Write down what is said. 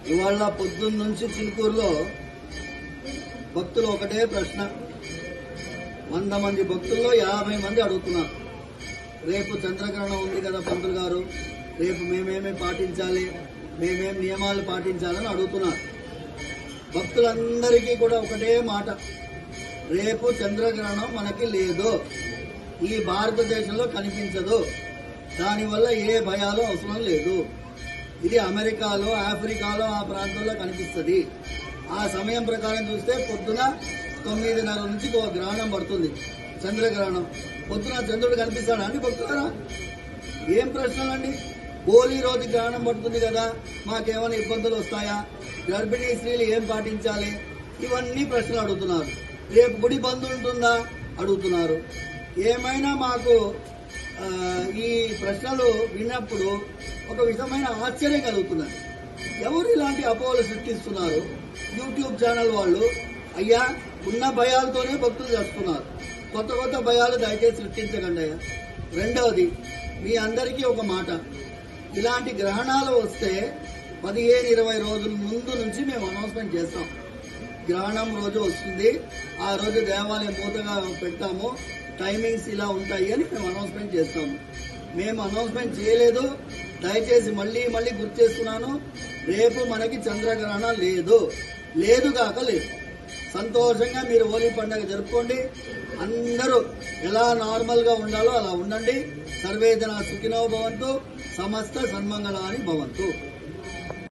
ఇవాళ పొద్దున్న నుంచి చిలుకూరులో భక్తులు ఒకటే ప్రశ్న. 100 మంది భక్తుల్లో 50 మంది అడుగుతున్నారు, రేపు చంద్రగ్రహణం ఉంది కదా పంతులు గారు, రేపు మేమేమి పాటించాలి, మేమేం నియమాలు పాటించాలని అడుగుతున్నారు. భక్తులందరికీ కూడా ఒకటే మాట, రేపు చంద్రగ్రహణం మనకి లేదు, ఈ భారతదేశంలో కనిపించదు, దానివల్ల ఏ భయాలు అవసరం లేదు. ఇది అమెరికాలో, ఆఫ్రికాలో ఆ ప్రాంతంలో కనిపిస్తుంది. ఆ సమయం ప్రకారం చూస్తే పొద్దున 9:30 నుంచి ఒక గ్రహణం పడుతుంది, చంద్రగ్రహణం. పొద్దున చంద్రుడు కనిపిస్తాడా అండి భక్తులారా? ఏం ప్రశ్నలండి? హోలీ రోజు గ్రహణం పడుతుంది కదా, మాకేమైనా ఇబ్బందులు వస్తాయా, గర్భిణీ స్త్రీలు ఏం పాటించాలి, ఇవన్నీ ప్రశ్నలు అడుగుతున్నారు. రేపు గుడి బంద్ ఉంటుందా అడుగుతున్నారు. ఏమైనా మాకు ఈ ప్రశ్నలు విన్నప్పుడు ఒక విధమైన ఆశ్చర్యం కలుగుతున్నది. ఎవరు ఇలాంటి అపోహలు సృష్టిస్తున్నారు? యూట్యూబ్ ఛానల్ వాళ్ళు. అయ్యా, ఉన్న భయాలతోనే భక్తులు చేస్తున్నారు, కొత్త కొత్త భయాలు దయచేసి సృష్టించకండి అయ్యా. రెండవది, మీ అందరికీ ఒక మాట, ఇలాంటి గ్రహణాలు వస్తే 15-20 రోజుల ముందు నుంచి మేము అనౌన్స్మెంట్ చేస్తాం. గ్రహణం రోజు వస్తుంది, ఆ రోజు దేవాలయం మూతగా పెడతాము, టైమింగ్స్ ఇలా ఉంటాయి అని మేము అనౌన్స్మెంట్ చేస్తాము. మేము అనౌన్స్మెంట్ చేయలేదు, దయచేసి మళ్ళీ మళ్ళీ గుర్తు చేస్తున్నాను, రేపు మనకి చంద్రగ్రహణం లేదు కాక లేదు. సంతోషంగా మీరు హోలీ పండుగ జరుపుకోండి. అందరూ ఎలా నార్మల్ గా ఉండాలో అలా ఉండండి. సర్వే జనా సుఖినో భవంతు, సమస్త సన్మంగళాని భవంతు.